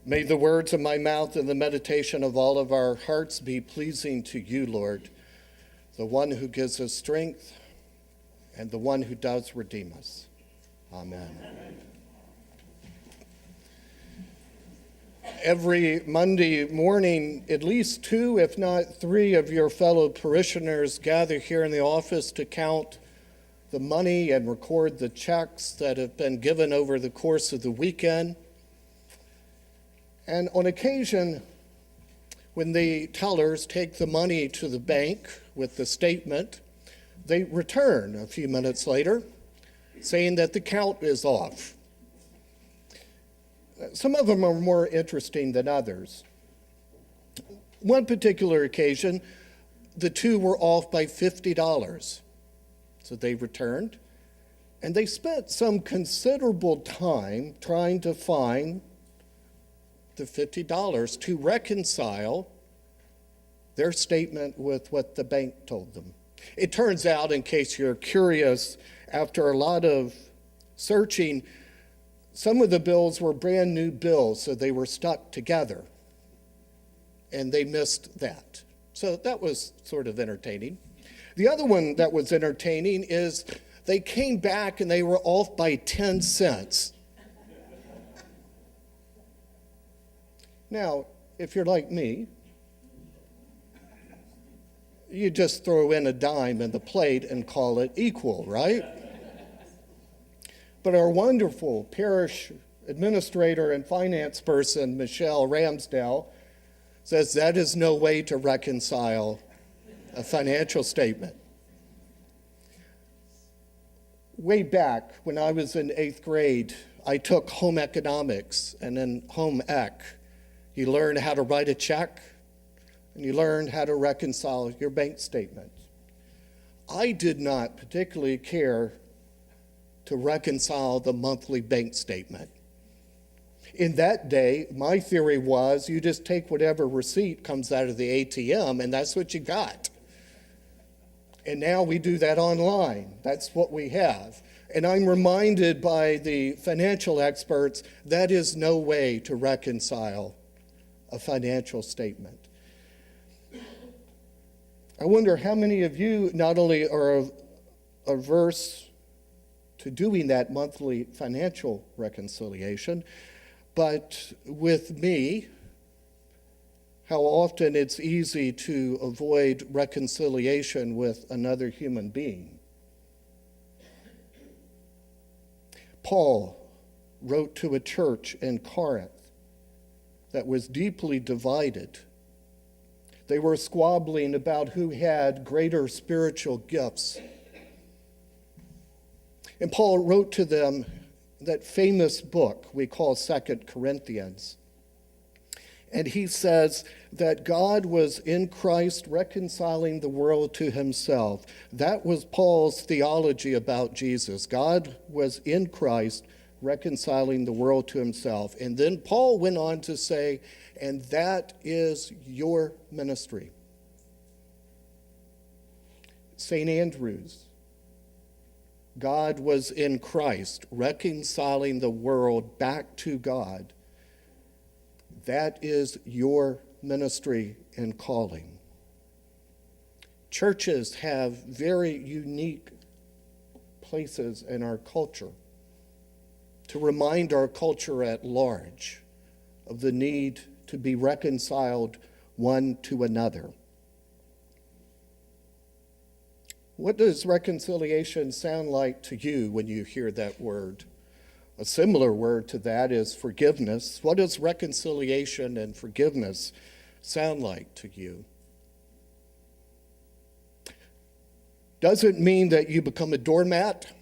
May the words of my mouth and the meditation of all of our hearts be pleasing to you, Lord, the one who gives us strength and the one who does redeem us. Amen. Every Monday morning, at least 2, if not 3, of your fellow parishioners gather here in the office to count the money and record the checks that have been given over the course of the weekend. And on occasion, when the tellers take the money to the bank with the statement, they return a few minutes later saying that the count is off. Some of them are more interesting than others. One particular occasion, the two were off by $50. So they returned, and they spent some considerable time trying to find the $50 to reconcile their statement with what the bank told them. It turns out, in case you're curious, after a lot of searching, some of the bills were brand new bills, so they were stuck together, and they missed that. So that was sort of entertaining. The other one that was entertaining is they came back and they were off by 10 cents. Now, if you're like me, you just throw in a dime in the plate and call it equal, right? But our wonderful parish administrator and finance person, Michelle Ramsdale, says that is no way to reconcile a financial statement. Way back when I was in 8th grade, I took home economics, and in home ec, you learn how to write a check, and you learn how to reconcile your bank statement. I did not particularly care to reconcile the monthly bank statement. In that day, my theory was you just take whatever receipt comes out of the ATM, and that's what you got. And now we do that online. That's what we have. And I'm reminded by the financial experts that is no way to reconcile a financial statement. I wonder how many of you not only are averse to doing that monthly financial reconciliation, but with me, how often it's easy to avoid reconciliation with another human being. Paul wrote to a church in Corinth that was deeply divided. They were squabbling about who had greater spiritual gifts. And Paul wrote to them that famous book we call 2 Corinthians. And he says that God was in Christ reconciling the world to himself. That was Paul's theology about Jesus. God was in Christ reconciling the world to himself. And then Paul went on to say, and that is your ministry. St. Andrews, God was in Christ reconciling the world back to God. That is your ministry and calling. Churches have very unique places in our culture to remind our culture at large of the need to be reconciled one to another. What does reconciliation sound like to you when you hear that word? A similar word to that is forgiveness. What does reconciliation and forgiveness sound like to you? Does it mean that you become a doormat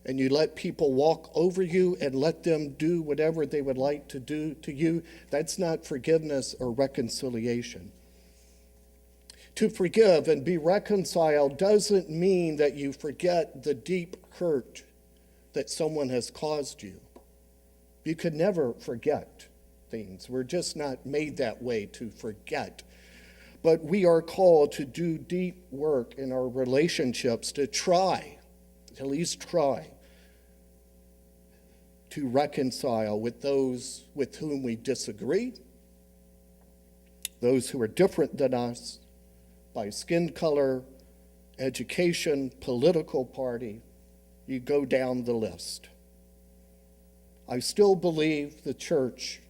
and you let people walk over you and let them do whatever they would like to do to you? That's not forgiveness or reconciliation. To forgive and be reconciled doesn't mean that you forget the deep hurt that someone has caused you. You can never forget things. We're just not made that way to forget. But we are called to do deep work in our relationships, to try, at least try, to reconcile with those with whom we disagree, those who are different than us by skin color, education, political party. You go down the list. I still believe the church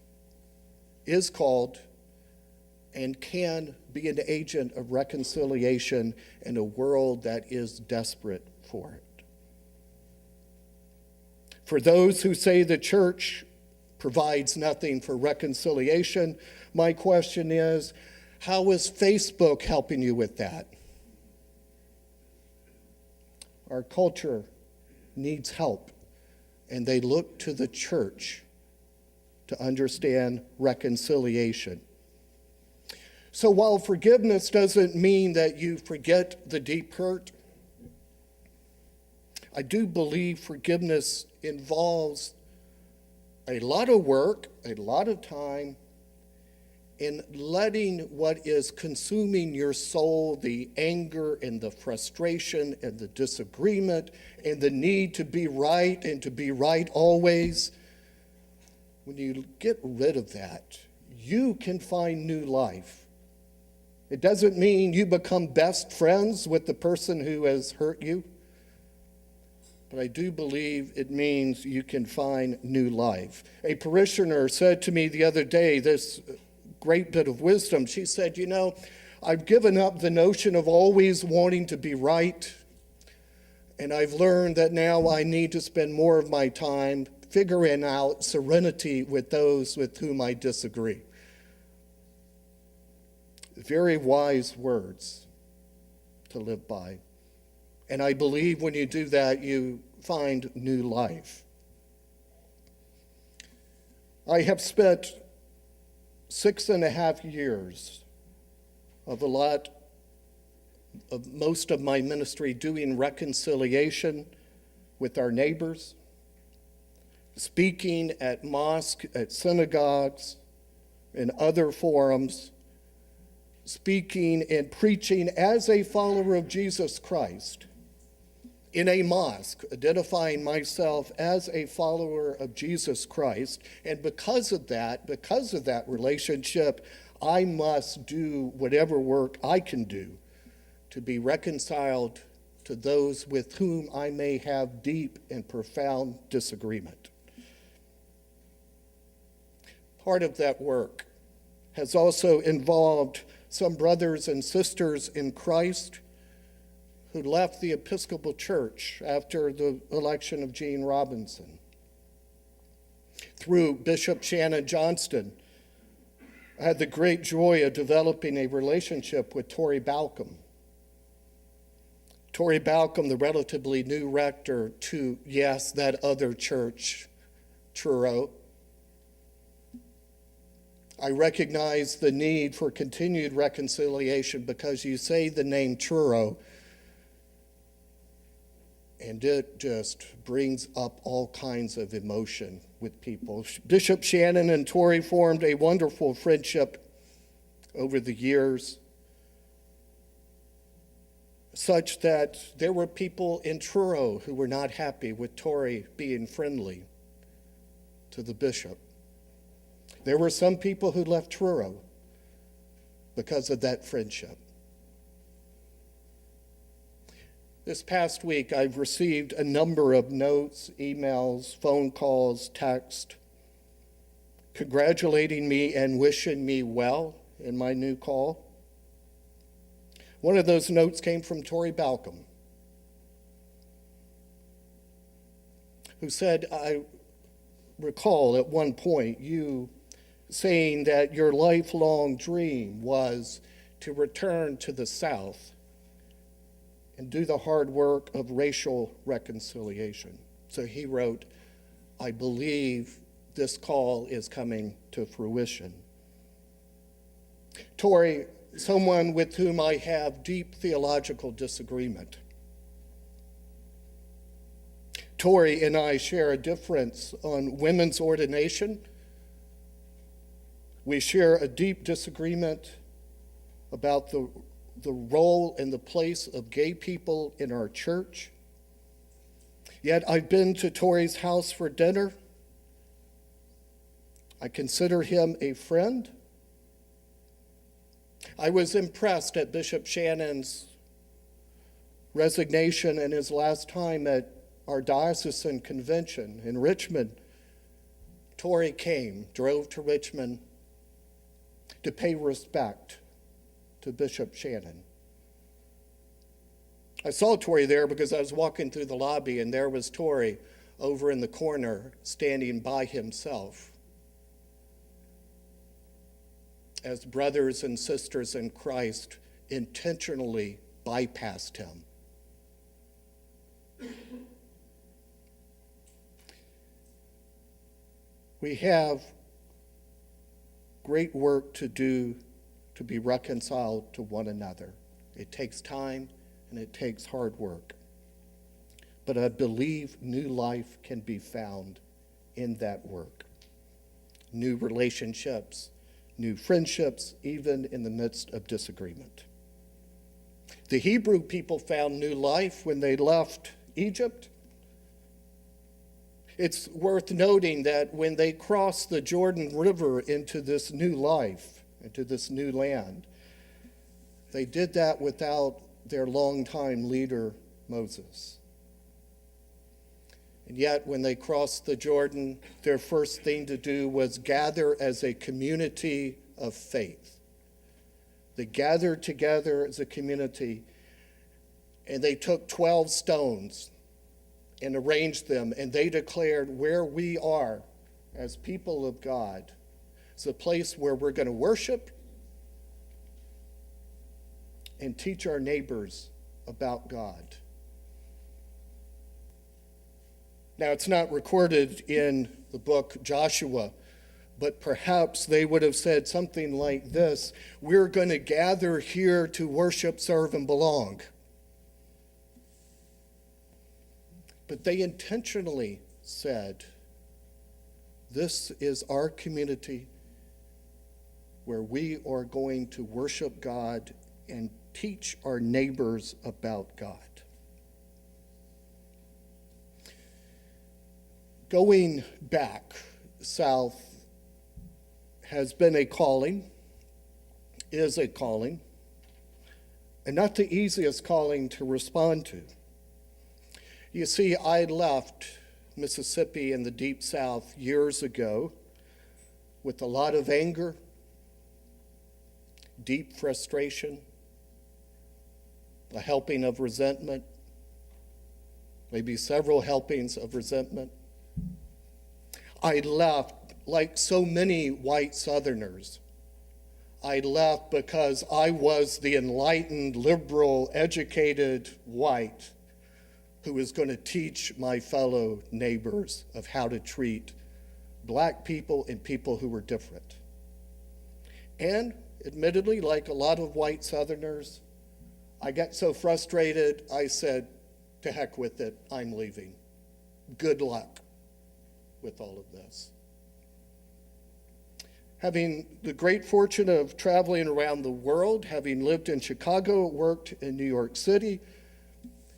is called and can be an agent of reconciliation in a world that is desperate for it. For those who say the church provides nothing for reconciliation, my question is, how is Facebook helping you with that? Our culture needs help, and they look to the church to understand reconciliation. So while forgiveness doesn't mean that you forget the deep hurt, I do believe forgiveness involves a lot of work, a lot of time, in letting what is consuming your soul, the anger and the frustration and the disagreement and the need to be right and to be right always, when you get rid of that, you can find new life. It doesn't mean you become best friends with the person who has hurt you, but I do believe it means you can find new life. A parishioner said to me the other day this great bit of wisdom. She said, I've given up the notion of always wanting to be right, and I've learned that now I need to spend more of my time figuring out serenity with those with whom I disagree. Very wise words to live by. And I believe when you do that, you find new life. I have spent 6.5 years of most of my ministry doing reconciliation with our neighbors, speaking at mosques, at synagogues, and other forums, speaking and preaching as a follower of Jesus Christ in a mosque, identifying myself as a follower of Jesus Christ. And because of that relationship, I must do whatever work I can do to be reconciled to those with whom I may have deep and profound disagreement. Part of that work has also involved some brothers and sisters in Christ who left the Episcopal Church after the election of Gene Robinson. Through Bishop Shannon Johnston, I had the great joy of developing a relationship with Tori Balcom. Tori Balcom, the relatively new rector to, yes, that other church, Truro. I recognize the need for continued reconciliation because you say the name Truro, and it just brings up all kinds of emotion with people. Bishop Shannon and Tori formed a wonderful friendship over the years, such that there were people in Truro who were not happy with Tori being friendly to the bishop. There were some people who left Truro because of that friendship. This past week, I've received a number of notes, emails, phone calls, texts, congratulating me and wishing me well in my new call. One of those notes came from Tori Balcom, who said, I recall at one point you saying that your lifelong dream was to return to the South and do the hard work of racial reconciliation. So he wrote, I believe this call is coming to fruition. Tori, someone with whom I have deep theological disagreement. Tori and I share a difference on women's ordination. We share a deep disagreement about the role and the place of gay people in our church. Yet I've been to Tori's house for dinner, I consider him a friend. I was impressed at Bishop Shannon's resignation and his last time at our diocesan convention in Richmond. Tori drove to Richmond to pay respect to Bishop Shannon. I saw Tori there because I was walking through the lobby, and there was Tori over in the corner standing by himself as brothers and sisters in Christ intentionally bypassed him. We have great work to do to be reconciled to one another. It takes time and it takes hard work. But I believe new life can be found in that work. New relationships, new friendships, even in the midst of disagreement. The Hebrew people found new life when they left Egypt. It's worth noting that when they crossed the Jordan River into this new life, into this new land, they did that without their longtime leader, Moses. And yet, when they crossed the Jordan, their first thing to do was gather as a community of faith. They gathered together as a community, and they took 12 stones and arranged them, and they declared where we are as people of God is a place where we're going to worship and teach our neighbors about God. Now, it's not recorded in the book Joshua, but perhaps they would have said something like this: we're going to gather here to worship, serve, and belong. But they intentionally said, this is our community where we are going to worship God and teach our neighbors about God. Going back south has been a calling, is a calling, and not the easiest calling to respond to. You see, I left Mississippi in the deep south years ago with a lot of anger, deep frustration, a helping of resentment, maybe several helpings of resentment. I left like so many white Southerners. I left because I was the enlightened, liberal, educated white who was going to teach my fellow neighbors of how to treat black people and people who were different. And admittedly, like a lot of white Southerners, I got so frustrated, I said, to heck with it, I'm leaving. Good luck with all of this. Having the great fortune of traveling around the world, having lived in Chicago, worked in New York City,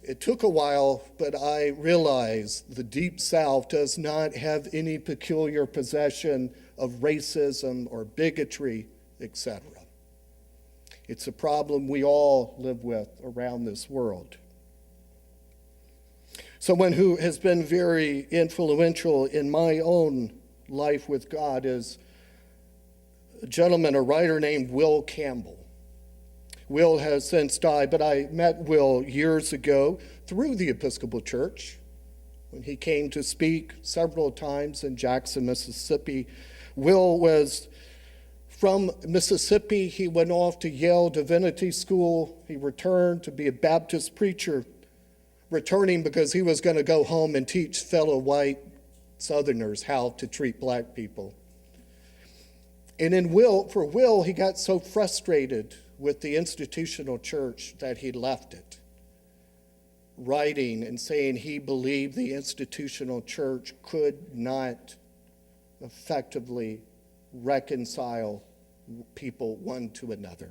it took a while, but I realized the Deep South does not have any peculiar possession of racism or bigotry, etc. It's a problem we all live with around this world. Someone who has been very influential in my own life with God is a gentleman, a writer named Will Campbell. Will has since died, but I met Will years ago through the Episcopal Church when he came to speak several times in Jackson, Mississippi. Will was from Mississippi. He went off to Yale Divinity School. He returned to be a Baptist preacher, returning because he was going to go home and teach fellow white Southerners how to treat black people. And for Will, he got so frustrated with the institutional church that he left it, writing and saying he believed the institutional church could not effectively reconcile people one to another.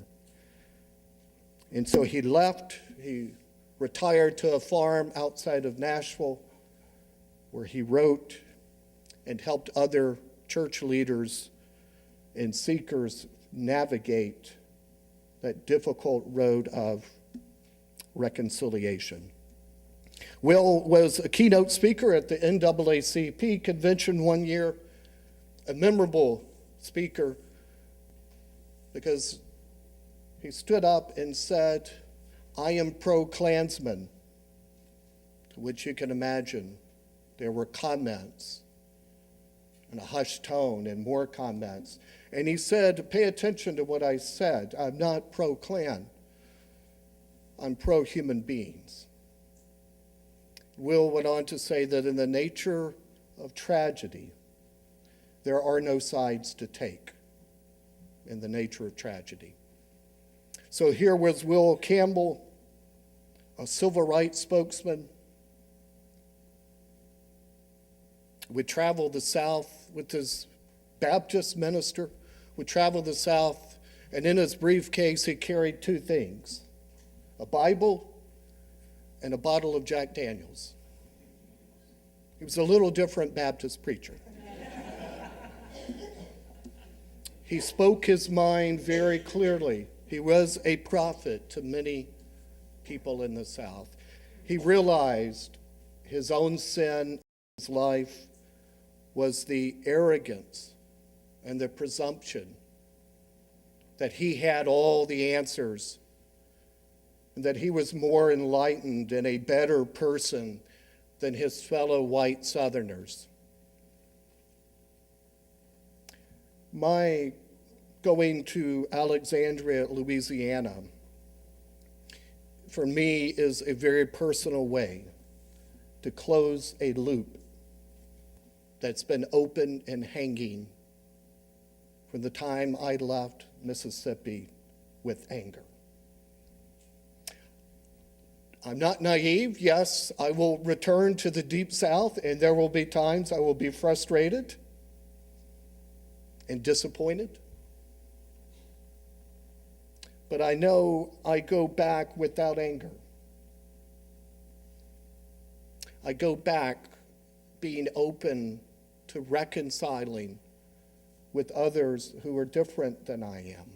And so he left, he retired to a farm outside of Nashville where he wrote and helped other church leaders and seekers navigate that difficult road of reconciliation. Will was a keynote speaker at the NAACP convention one year, a memorable speaker because he stood up and said, "I am pro-Klansman," to which you can imagine there were comments and a hushed tone and more comments. And he said, "Pay attention to what I said. I'm not pro-Klan. I'm pro-human beings." Will went on to say that in the nature of tragedy, there are no sides to take in the nature of tragedy. So here was Will Campbell, a civil rights spokesman, would travel the South with his Baptist minister, would travel the South, and in his briefcase he carried two things, a Bible and a bottle of Jack Daniels. He was a little different Baptist preacher. He spoke his mind very clearly. He was a prophet to many people in the South. He realized his own sin, his life, was the arrogance and the presumption that he had all the answers and that he was more enlightened and a better person than his fellow white Southerners. My going to Alexandria, Louisiana, for me is a very personal way to close a loop that's been open and hanging from the time I left Mississippi with anger. I'm not naive. Yes, I will return to the Deep South, and there will be times I will be frustrated and disappointed. But I know I go back without anger. I go back being open to reconciling with others who are different than I am.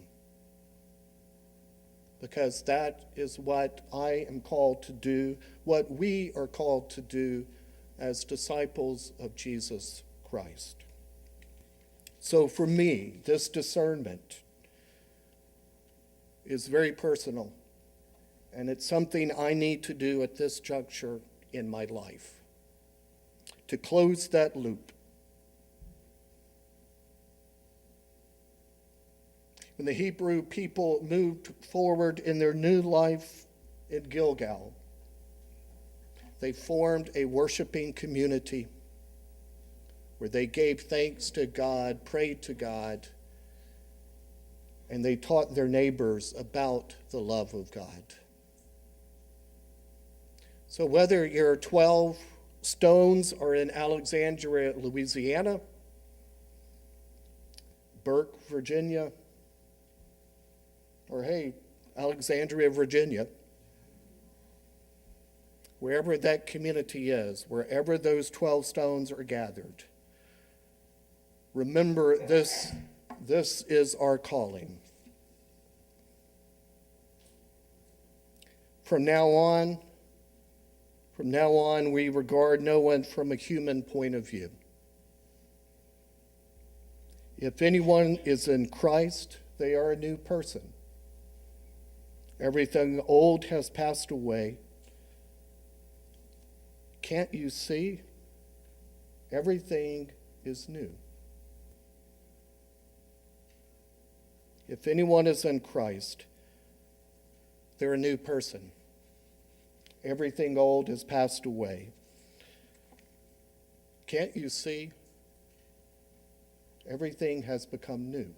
Because that is what I am called to do, what we are called to do as disciples of Jesus Christ. So for me, this discernment is very personal, and it's something I need to do at this juncture in my life, to close that loop. When the Hebrew people moved forward in their new life in Gilgal, they formed a worshiping community where they gave thanks to God, prayed to God, and they taught their neighbors about the love of God. So whether your 12 stones are in Alexandria, Louisiana, Burke, Virginia, or hey, Alexandria, Virginia, wherever that community is, wherever those 12 stones are gathered, remember this is our calling. From now on, we regard no one from a human point of view. If anyone is in Christ, they are a new person. Everything old has passed away. Can't you see? Everything is new. If anyone is in Christ, they're a new person. Everything old has passed away. Can't you see? Everything has become new.